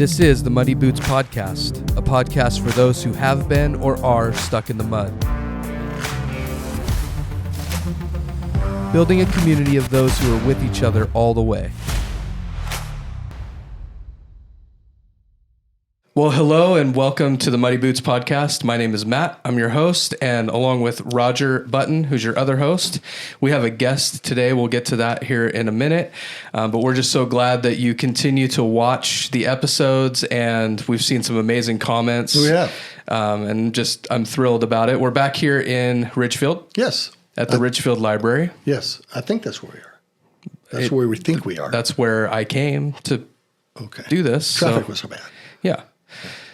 This is the Muddy Boots Podcast, a podcast for those who have been or are stuck in the mud. Building a community of those who are with each other all the way. Well, hello and welcome to the Muddy Boots Podcast. My name is Matt. I'm your host, and along with Roger Button, who's your other host, we have a guest today. We'll get to that here in a minute, but we're just so glad that you continue to watch the episodes, and we've seen some amazing comments. We have. And just I'm thrilled about it. We're back here in Ridgefield. Yes. At the Ridgefield Library. Yes, I think that's where we are. That's where we think we are. That's where I came to do this. Traffic was so bad. Yeah.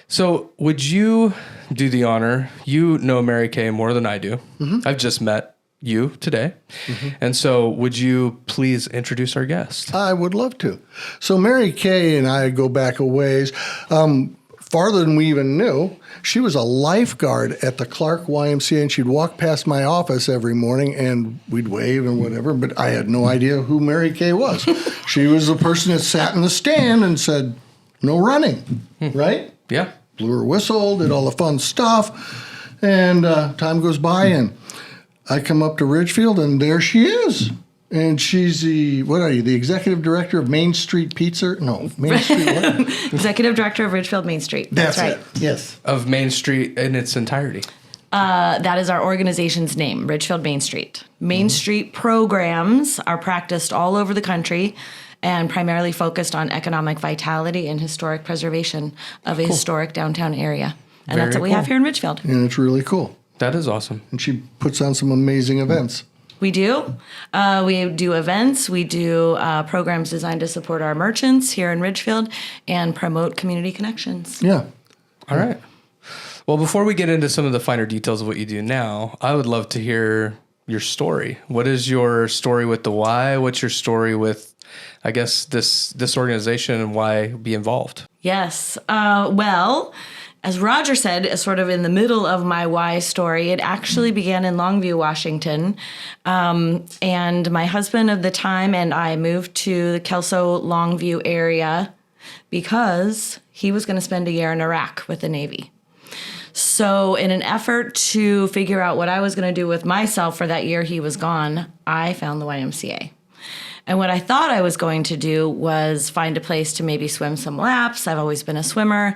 So would you do the honor? You know Mary Kay more than I do. Mm-hmm. I've just met you today. Mm-hmm. And so would you please introduce our guest? I would love to. So Mary Kay and I go back a ways, farther than we even knew. She was a lifeguard at the Clark YMCA, and she'd walk past my office every morning, and we'd wave and whatever, but I had no idea who Mary Kay was. She was the person that sat in the stand and said, no running, right? Yeah. Blew her whistle, did all the fun stuff, and time goes by, and I come up to Ridgefield, and there she is. And she's the executive director of Main Street Pizza? No, Main Street what? Executive director of Ridgefield Main Street. That's right. It. Yes. Of Main Street in its entirety. That is our organization's name, Ridgefield Main Street. Main Street programs are practiced all over the country and primarily focused on economic vitality and historic preservation of a historic downtown area. And that's what we have here in Ridgefield. And it's really cool. That is awesome. And she puts on some amazing events. We do. We do events. We do programs designed to support our merchants here in Ridgefield and promote community connections. Yeah. All right. Well, before we get into some of the finer details of what you do now, I would love to hear your story. What is your story with the Y? What's your story with, I guess, this organization and why be involved? Yes. Well, as Roger said, sort of in the middle of my why story, it actually began in Longview, Washington. And my husband of the time and I moved to the Kelso Longview area because he was going to spend a year in Iraq with the Navy. So in an effort to figure out what I was going to do with myself for that year he was gone, I found the YMCA. And what I thought I was going to do was find a place to maybe swim some laps. I've always been a swimmer,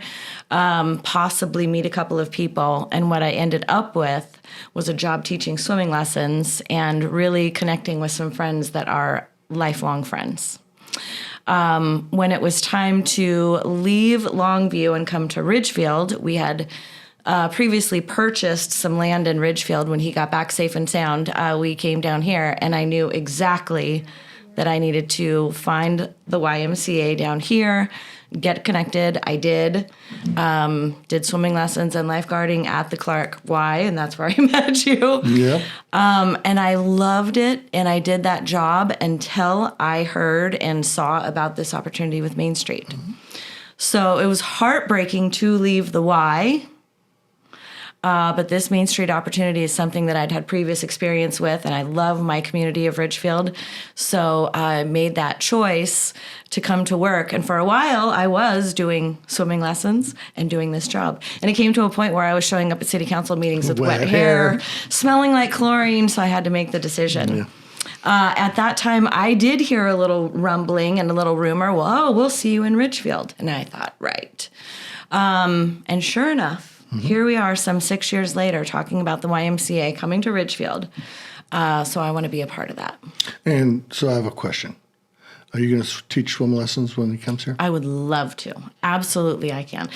possibly meet a couple of people. And what I ended up with was a job teaching swimming lessons and really connecting with some friends that are lifelong friends. When it was time to leave Longview and come to Ridgefield, we had previously purchased some land in Ridgefield. When he got back safe and sound, we came down here, and I knew exactly that I needed to find the YMCA down here, get connected. I did swimming lessons and lifeguarding at the Clark Y, and that's where I met you. Yeah. And I loved it, and I did that job until I heard and saw about this opportunity with Main Street. Mm-hmm. So it was heartbreaking to leave the Y. But this Main Street opportunity is something that I'd had previous experience with, and I love my community of Ridgefield. So I made that choice to come to work. And for a while, I was doing swimming lessons and doing this job. And it came to a point where I was showing up at city council meetings with wet hair, smelling like chlorine, so I had to make the decision. Yeah. At that time, I did hear a little rumbling and a little rumor, we'll see you in Ridgefield. And I thought, right. And sure enough, here we are some 6 years later talking about the YMCA coming to Ridgefield. So I want to be a part of that. And so I have a question. Are you going to teach swim lessons when he comes here? I would love to. Absolutely, I can.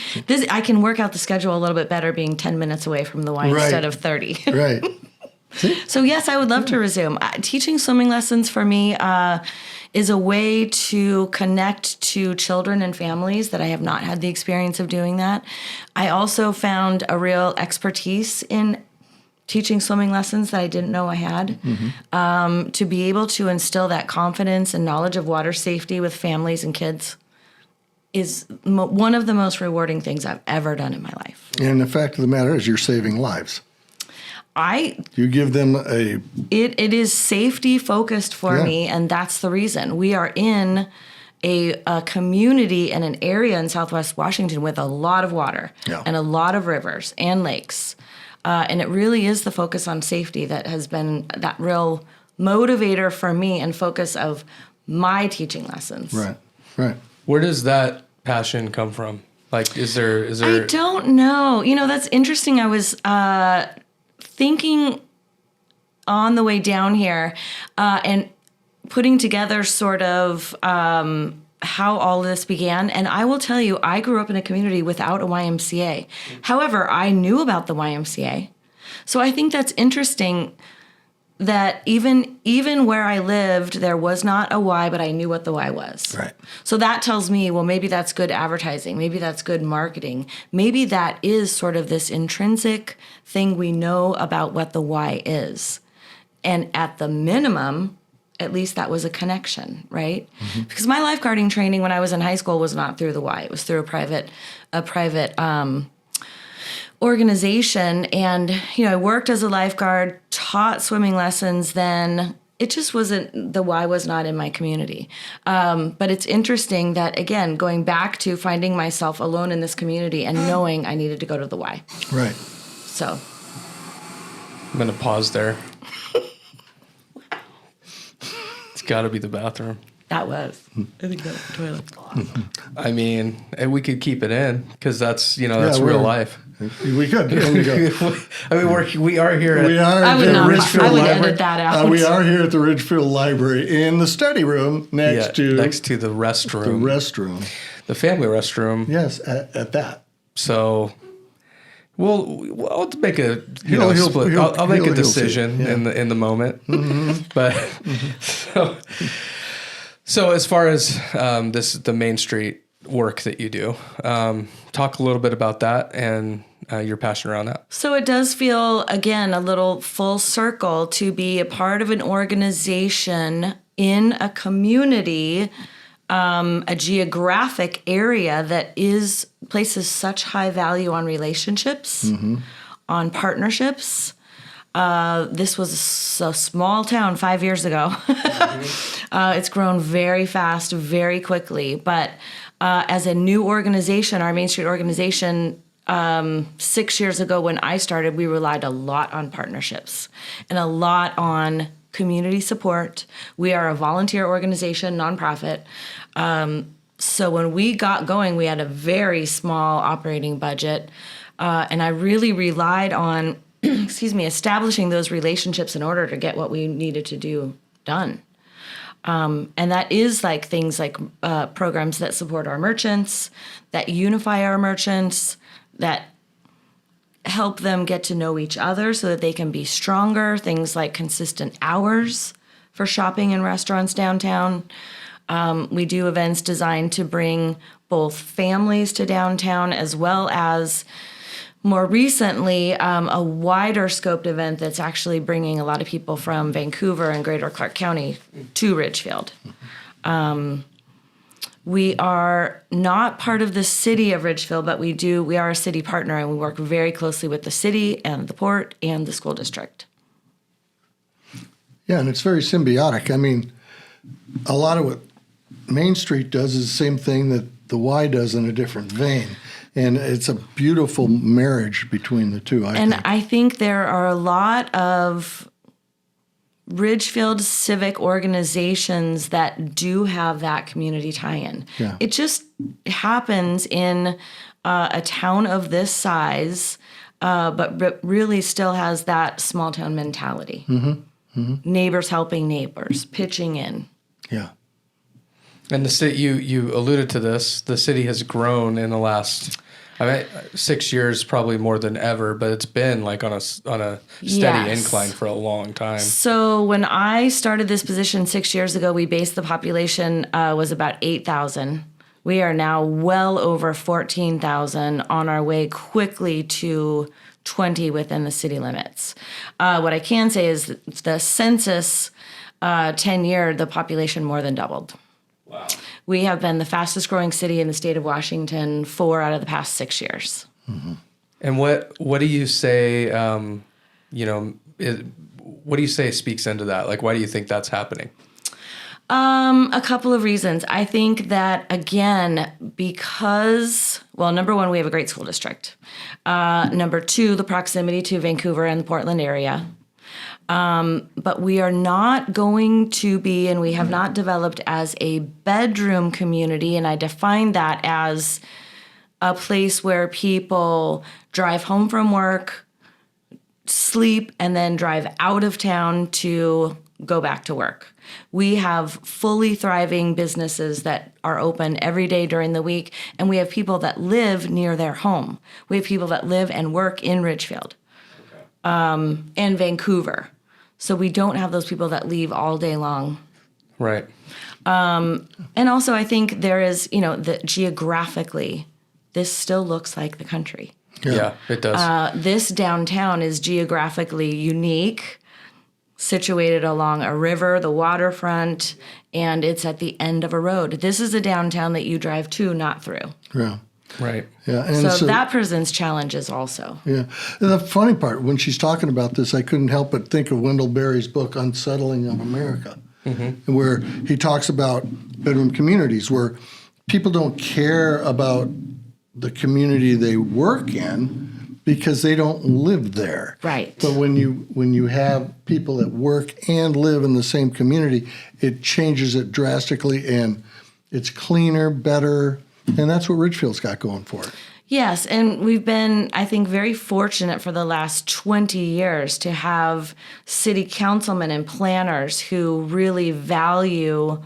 I can work out the schedule a little bit better being 10 minutes away from the Y instead of 30. Right. See? So yes, I would love to resume. Teaching swimming lessons for me is a way to connect to children and families that I have not had the experience of doing that. I also found a real expertise in teaching swimming lessons that I didn't know I had. Mm-hmm. To be able to instill that confidence and knowledge of water safety with families and kids is one of the most rewarding things I've ever done in my life. And the fact of the matter is you're saving lives. You give them It is safety focused for me, and that's the reason. We are in a community and an area in Southwest Washington with a lot of water and a lot of rivers and lakes. And it really is the focus on safety that has been that real motivator for me and focus of my teaching lessons. Right. Where does that passion come from? Like, is there? I don't know. That's interesting. I was thinking on the way down here and putting together sort of how all this began. And I will tell you, I grew up in a community without a YMCA. However, I knew about the YMCA. So I think that's interesting that even where I lived, there was not a Y, but I knew what the Y was. Right. So that tells me, well, maybe that's good advertising. Maybe that's good marketing. Maybe that is sort of this intrinsic thing we know about what the Y is. And at the minimum, at least that was a connection, right? Mm-hmm. Because my lifeguarding training when I was in high school was not through the Y. It was through a private organization. And, I worked as a lifeguard, taught swimming lessons then. It just wasn't, the Y was not in my community. But it's interesting that, again, going back to finding myself alone in this community and knowing I needed to go to the Y. Right. So. I'm going to pause there. It's got to be the bathroom. That was. I think that was the toilet. I mean, and we could keep it in because that's, that's real life. We could. There we go. I mean, we are here at the Ridgefield I would Library. edit that out. We are here at the Ridgefield Library in the study room next to the restroom. The restroom. The family restroom. Yes, at that. So I'll make a split. I'll make a decision in the moment. Mm-hmm. But so as far as the Main Street work that you do, talk a little bit about that and your passion around that. So it does feel, again, a little full circle to be a part of an organization in a community, a geographic area that places such high value on relationships, on partnerships. This was a small town 5 years ago. It's grown very fast, very quickly. But as a new organization, our Main Street organization, 6 years ago when I started, we relied a lot on partnerships and a lot on community support. We are a volunteer organization, nonprofit. So when we got going, we had a very small operating budget. And I really relied on establishing those relationships in order to get what we needed to do done. And that is like things like programs that support our merchants, that unify our merchants, that help them get to know each other so that they can be stronger, things like consistent hours for shopping in restaurants downtown. We do events designed to bring both families to downtown as well as more recently, a wider scoped event that's actually bringing a lot of people from Vancouver and greater Clark County to Ridgefield. We are not part of the city of Ridgefield, but we are a city partner, and we work very closely with the city and the port and the school district. Yeah, and it's very symbiotic. I mean, a lot of what Main Street does is the same thing that the Y does in a different vein. And it's a beautiful marriage between the two, I think. I think there are a lot of Ridgefield civic organizations that do have that community tie-in. Yeah. It just happens in a town of this size, but really still has that small town mentality. Mm-hmm. Mm-hmm. Neighbors helping neighbors, pitching in. Yeah. And the city, you alluded to this, the city has grown in the last 6 years, probably more than ever, but it's been like on a steady incline for a long time. So when I started this position 6 years ago, we based the population was about 8,000. We are now well over 14,000, on our way quickly to 20 within the city limits. What I can say is that the census 10-year, the population more than doubled. Wow. We have been the fastest growing city in the state of Washington 4 out of the past 6 years. Mm-hmm. And what do you say, what do you say speaks into that? Like, why do you think that's happening? A couple of reasons. I think that, again, because, well, number one, we have a great school district. Number two, the proximity to Vancouver and the Portland area. But we are not going to be, and we have not developed as a bedroom community, and I define that as a place where people drive home from work, sleep, and then drive out of town to go back to work. We have fully thriving businesses that are open every day during the week, and we have people that live near their home. We have people that live and work in Ridgefield and Vancouver. So we don't have those people that leave all day long. Right. And also I think there is, that geographically, this still looks like the country. Yeah, it does. This downtown is geographically unique, situated along a river, the waterfront, and it's at the end of a road. This is a downtown that you drive to, not through. Yeah. Right. Yeah. And so that presents challenges also. Yeah. And the funny part, when she's talking about this, I couldn't help but think of Wendell Berry's book, Unsettling of America, where he talks about bedroom communities, where people don't care about the community they work in because they don't live there. Right. But when you have people that work and live in the same community, it changes it drastically, and it's cleaner, better, and that's what Ridgefield's got going for it. Yes, and we've been, I think, very fortunate for the last 20 years to have city councilmen and planners who really value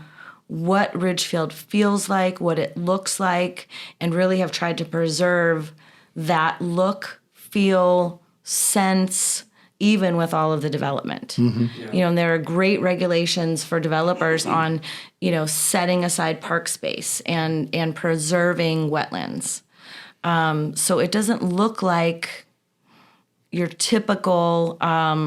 what Ridgefield feels like, what it looks like, and really have tried to preserve that look, feel, sense, even with all of the development. Yeah. And there are great regulations for developers on, setting aside park space and preserving wetlands. So it doesn't look like your typical,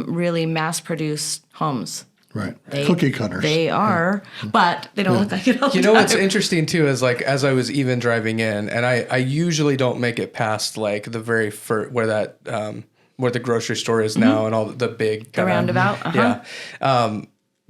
really mass-produced homes. Right. Cookie cutters. They are, but they don't look like it all the time. What's interesting too is as I was even driving in, and I usually don't make it past the very first, where the grocery store is now and all the big the roundabout. Yeah.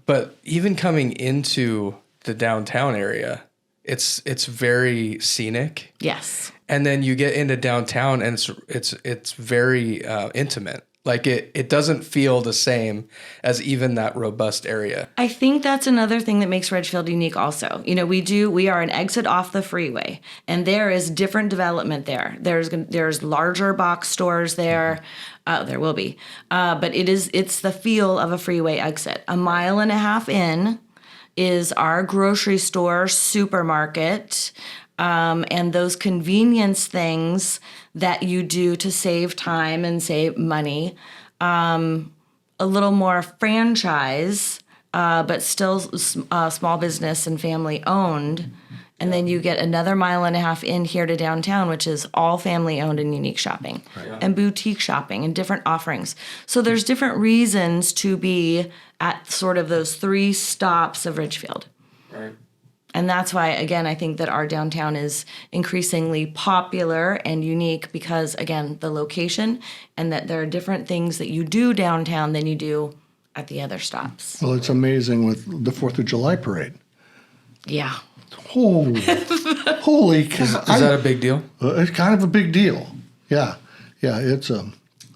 But even coming into the downtown area, it's very scenic. Yes. And then you get into downtown and it's very intimate. Like it doesn't feel the same as even that robust area. I think that's another thing that makes Ridgefield unique also. We are an exit off the freeway, and there is different development there. There's larger box stores there. There will be. But it's the feel of a freeway exit. A mile and a half in is our grocery store, supermarket, and those convenience things that you do to save time and save money. A little more franchise, but still small business and family owned. And then you get another mile and a half in here to downtown, which is all family owned and unique shopping and boutique shopping and different offerings. So there's different reasons to be at sort of those three stops of Ridgefield. Right. And that's why, again, I think that our downtown is increasingly popular and unique because, again, the location and that there are different things that you do downtown than you do at the other stops. Well, it's amazing with the 4th of July parade. Yeah. Holy cow. Is that a big deal? It's kind of a big deal. Yeah. Yeah, it's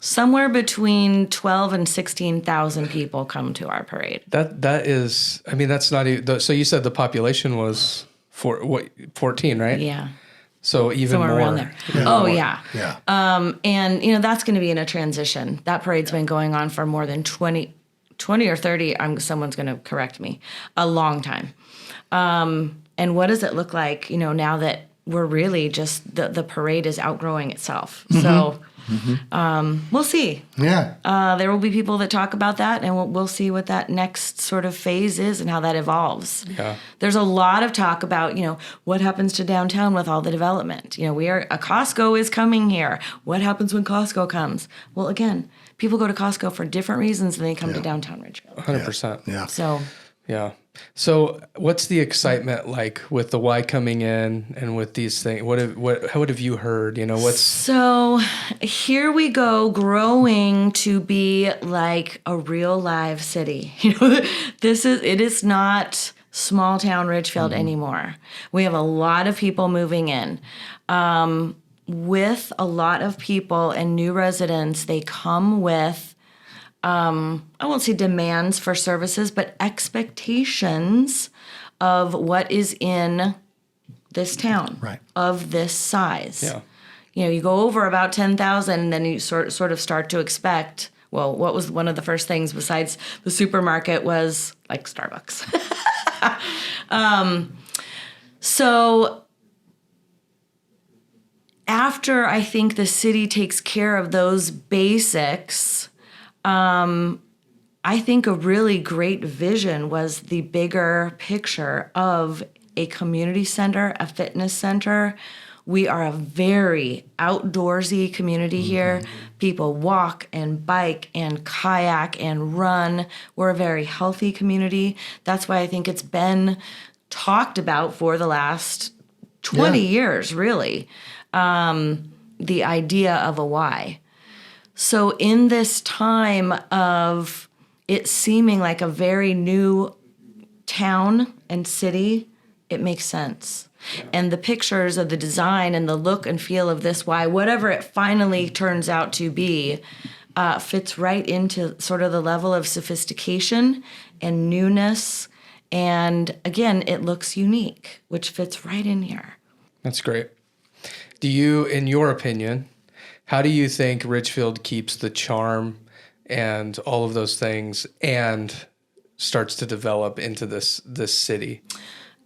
somewhere between 12 and 16,000 people come to our parade. That is, that's not even, so you said the population was 14, right? Yeah. So even somewhere more. around there. More. Yeah. Yeah. And, that's going to be in a transition. That parade's been going on for more than 20 or 30, someone's going to correct me, a long time. And what does it look like, now that we're really just, the parade is outgrowing itself. Mm-hmm. So we'll see. Yeah. There will be people that talk about that, and we'll see what that next sort of phase is and how that evolves. Yeah. There's a lot of talk about, what happens to downtown with all the development. A Costco is coming here. What happens when Costco comes? Well, again, people go to Costco for different reasons than they come to downtown Ridgefield. 100%. Yeah. So. Yeah. So what's the excitement like with the Y coming in and with these things? What have you heard? So here we go, growing to be like a real live city. It is not small town Ridgefield anymore. We have a lot of people moving in. With a lot of people and new residents, they come with, I won't say demands for services, but expectations of what is in this town, Right. of this size. Yeah. You go over about 10,000, and then you sort of start to expect, well, what was one of the first things besides the supermarket was like Starbucks. So after I think the city takes care of those basics, I think a really great vision was the bigger picture of a community center, a fitness center. We are a very outdoorsy community here. People walk and bike and kayak and run. We're a very healthy community. That's why I think it's been talked about for the last 20 years, really, the idea of a Y. So in this time of it seeming like a very new town and city, it makes sense. And the pictures of the design and the look and feel of this Y, whatever it finally turns out to be, fits right into sort of the level of sophistication and newness. And again, it looks unique, which fits right in here. That's great. Do you, in your opinion, how do you think Ridgefield keeps the charm and all of those things and starts to develop into this city?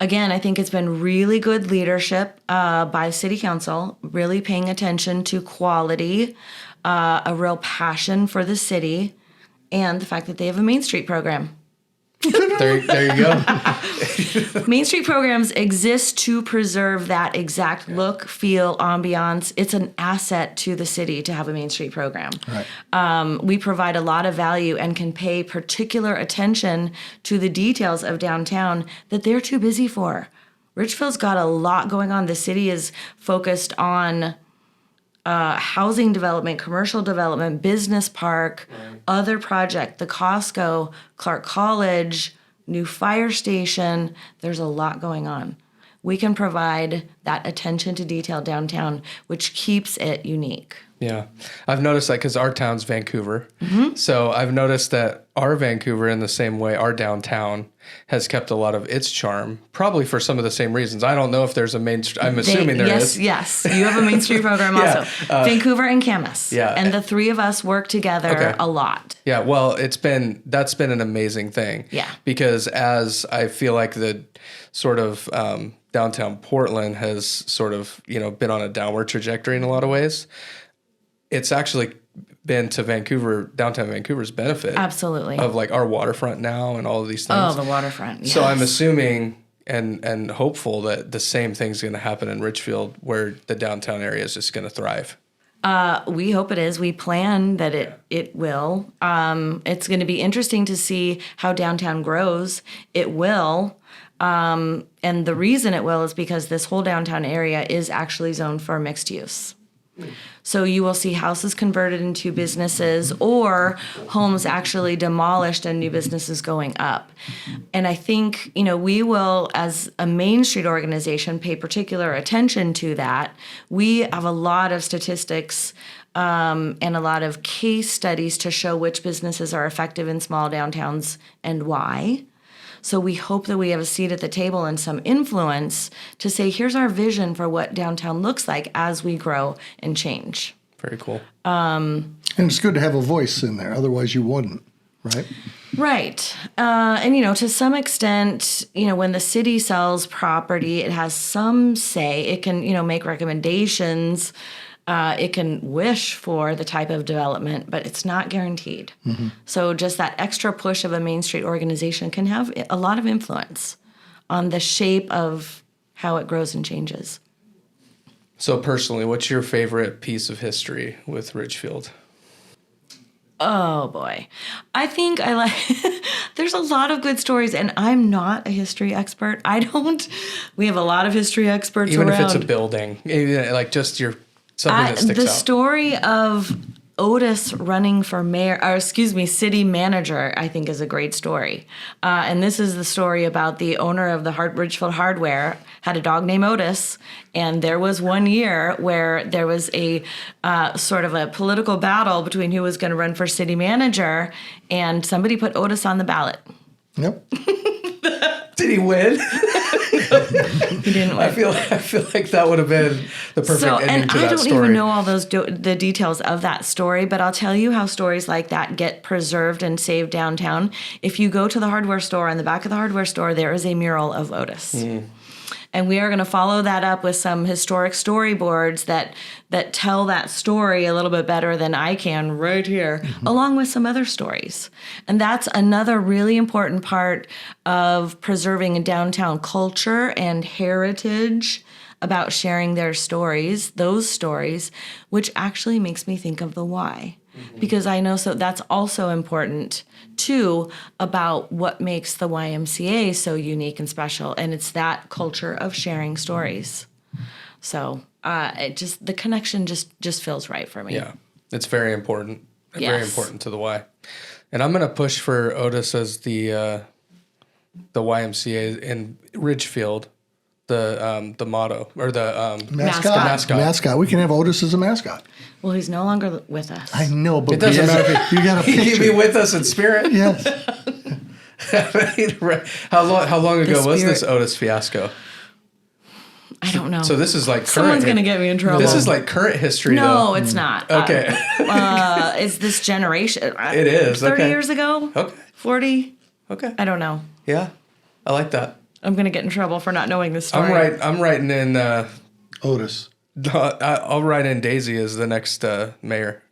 Again, I think it's been really good leadership by City Council, really paying attention to quality, a real passion for the city, and the fact that they have a Main Street program. There you go. Main Street programs exist to preserve that exact look, feel, ambiance. It's an asset to the city to have a Main Street program. Right. We provide a lot of value and can pay particular attention to the details of downtown that they're too busy for. Ridgefield's got a lot going on. The city is focused on housing development, commercial development, business park, other project, the Costco, Clark College, new fire station. There's a lot going on. We can provide that attention to detail downtown, which keeps it unique. Yeah. I've noticed that because our town's Vancouver. So I've noticed that our Vancouver, in the same way, our downtown has kept a lot of its charm, probably for some of the same reasons. I don't know if there's a Main Street. I'm assuming there is. Yes. You have a Main Street program also. Vancouver and Camas. Yeah. And the three of us work together a lot. Yeah. Well, that's been an amazing thing. Yeah. Because as I feel like the sort of downtown Portland has sort of, been on a downward trajectory in a lot of ways, it's actually been to downtown Vancouver's benefit. Absolutely. Of like our waterfront now and all of these things. Oh, the waterfront. Yes. So I'm assuming and hopeful that the same thing's going to happen in Ridgefield, where the downtown area is just going to thrive. We hope it is. We plan that it will. It's going to be interesting to see how downtown grows. It will. And the reason it will is because this whole downtown area is actually zoned for mixed use. So you will see houses converted into businesses or homes actually demolished and new businesses going up. And I think, we will, as a Main Street organization, pay particular attention to that. We have a lot of statistics and a lot of case studies to show which businesses are effective in small downtowns and why. So we hope that we have a seat at the table and some influence to say, here's our vision for what downtown looks like as we grow and change. Very cool. And it's good to have a voice in there. Otherwise, you wouldn't, right? Right. And, to some extent, when the city sells property, it has some say. It can, make recommendations. It can wish for the type of development, but it's not guaranteed. Mm-hmm. So just that extra push of a Main Street organization can have a lot of influence on the shape of how it grows and changes. So personally, what's your favorite piece of history with Ridgefield? Oh, boy. I think I like... There's a lot of good stories, and I'm not a history expert. We have a lot of history experts Even around. if it's a building, like just something that sticks out. The story of Otis running for city manager, I think is a great story. And this is the story about the owner of the Ridgefield Hardware had a dog named Otis. And there was one year where there was a sort of a political battle between who was going to run for city manager. And somebody put Otis on the ballot. Yep. Did he win? He didn't win. I feel like that would have been the perfect ending to that story. And I don't even know all those the details of that story, but I'll tell you how stories like that get preserved and saved downtown. If you go to the hardware store, on the back of the hardware store, there is a mural of Otis. And we are going to follow that up with some historic storyboards that tell that story a little bit better than I can right here, along with some other stories. And that's another really important part of preserving a downtown culture and heritage, about sharing their stories, those stories, which actually makes me think of the why. Because I know that's also important too, about what makes the YMCA so unique and special, and it's that culture of sharing stories. So the connection just feels right for me. Yeah, it's very important. Very important to the why. And I'm going to push for Otis as the YMCA in Ridgefield. The motto or the mascot. We can have Otis as a mascot. Well, he's no longer with us. I know, but it doesn't matter. You got a picture. He can be with us in spirit. Yes. How long ago was this Otis fiasco? I don't know. So this is like someone's going to get me in trouble. This is like current history. No, it's not. Okay. It's this generation. It is 30 years ago. Okay. 40. Okay. I don't know. Yeah, I like that. I'm going to get in trouble for not knowing this story. I'm writing in Otis. I'll write in Daisy as the next mayor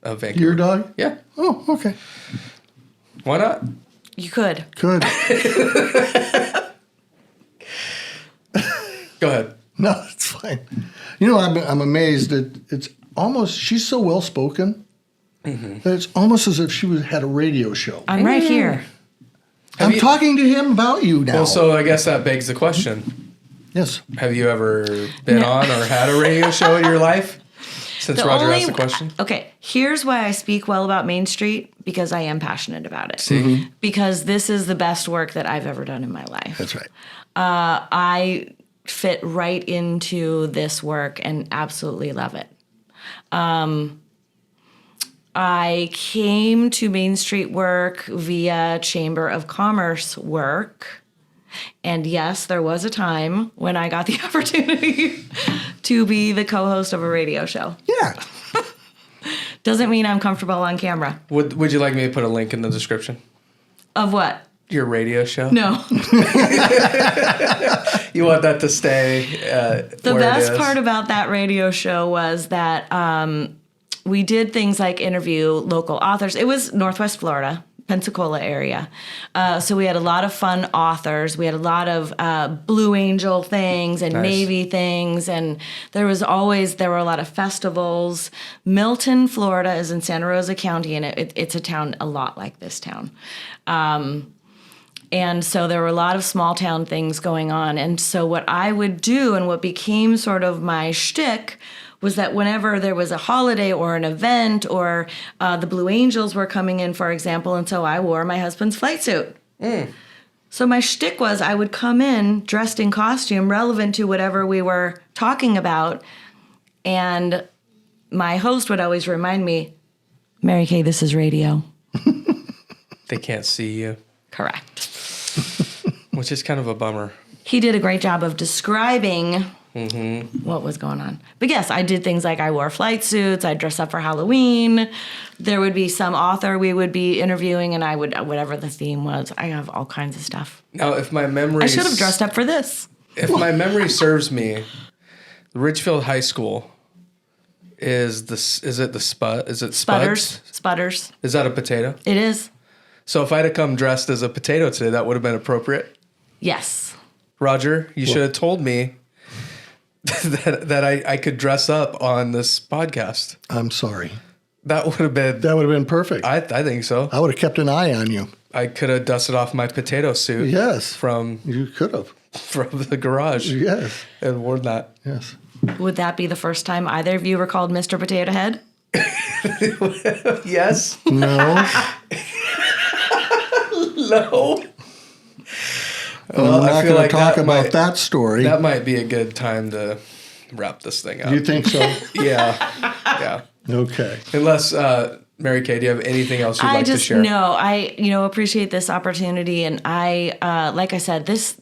of Vancouver. Your dog? Yeah. Oh, okay. Why not? You could. Good. Go ahead. No, it's fine. You know, I'm amazed that it's almost, she's so well spoken that it's almost as if she had a radio show. I'm right here. I'm talking to him about you now. Well, so I guess that begs the question. Yes. Have you ever been on or had a radio show in your life? Since Roger asked the question. Okay, here's why I speak well about Main Street, because I am passionate about it. Mm-hmm. Because this is the best work that I've ever done in my life. That's right. I fit right into this work and absolutely love it. I came to Main Street work via Chamber of Commerce work. And yes, there was a time when I got the opportunity to be the co-host of a radio show. Yeah. Doesn't mean I'm comfortable on camera. Would you like me to put a link in the description? Of what? Your radio show? No. You want that to stay The best part about that radio show was that we did things like interview local authors. It was Northwest Florida, Pensacola area. So we had a lot of fun authors. We had a lot of Blue Angel things and Navy things. And there were a lot of festivals. Milton, Florida is in Santa Rosa County, and it's a town a lot like this town. And so there were a lot of small town things going on. And so what I would do, and what became sort of my shtick, was that whenever there was a holiday or an event, or the Blue Angels were coming in, for example, and so I wore my husband's flight suit. So my shtick was I would come in dressed in costume relevant to whatever we were talking about, and my host would always remind me, Mary Kay, this is radio. They can't see you. Correct. Which is kind of a bummer. He did a great job of describing what was going on. But yes, I did things like I wore flight suits, I'd dress up for Halloween. There would be some author we would be interviewing, and I would, whatever the theme was, I have all kinds of stuff. Now, if my memory... I should have dressed up for this. If my memory serves me, Ridgefield High School is it the Spud? Is it Spuds? Spudders. Is that a potato? It is. So if I'd have come dressed as a potato today, that would have been appropriate? Yes. Roger, you should have told me that I could dress up on this podcast. I'm sorry. That would have been perfect. I think so. I would have kept an eye on you. I could have dusted off my potato suit. Yes. You could have. From the garage. Yes. And worn that. Yes. Would that be the first time either of you were called Mr. Potato Head? Yes? No. No? I'm not going to talk about might, that story. That might be a good time to wrap this thing up. You think so? Yeah. Okay. Unless, Mary Kay, do you have anything else you'd like to share? No, I appreciate this opportunity. And I, like I said, this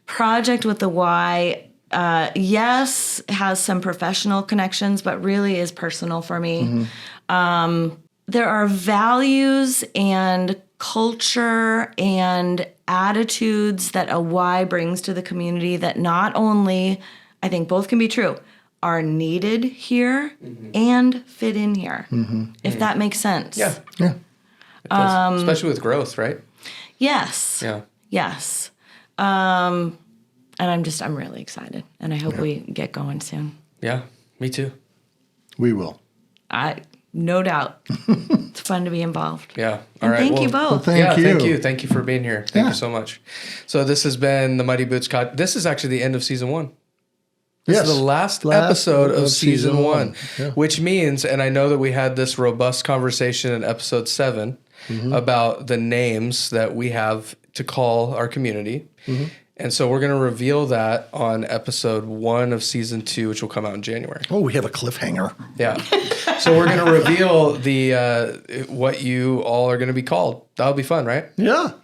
project with the Y, yes, has some professional connections, but really is personal for me. Mm-hmm. There are values and culture and attitudes that a Y brings to the community that not only, I think both can be true, are needed here and fit in here, if that makes sense. Yeah. Yeah. It does. Especially with growth, right? Yes. Yeah. Yes. And I'm really excited, and I hope we get going soon. Yeah, me too. We will. No doubt. It's fun to be involved. Yeah. All right. Thank you both. Well, thank you. Thank you for being here. Thank you so much. So this has been the Mighty Boots. This is actually the end of season 1. This is the last episode of season 1, which means, and I know that we had this robust conversation in episode 7 about the names that we have to call our community. And so we're going to reveal that on episode 1 of season 2, which will come out in January. Oh, we have a cliffhanger. Yeah. So we're going to reveal the what you all are going to be called. That'll be fun, right? Yeah.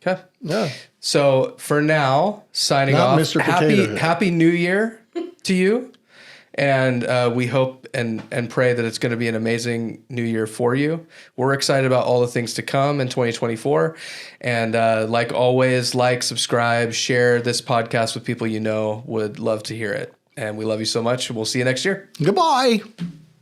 Okay. Yeah. So for now, signing off. Mr. Potato Head. Happy New Year to you. And we hope and pray that it's going to be an amazing new year for you. We're excited about all the things to come in 2024. And like always, subscribe, share this podcast with people you know would love to hear it. And we love you so much. We'll see you next year. Goodbye.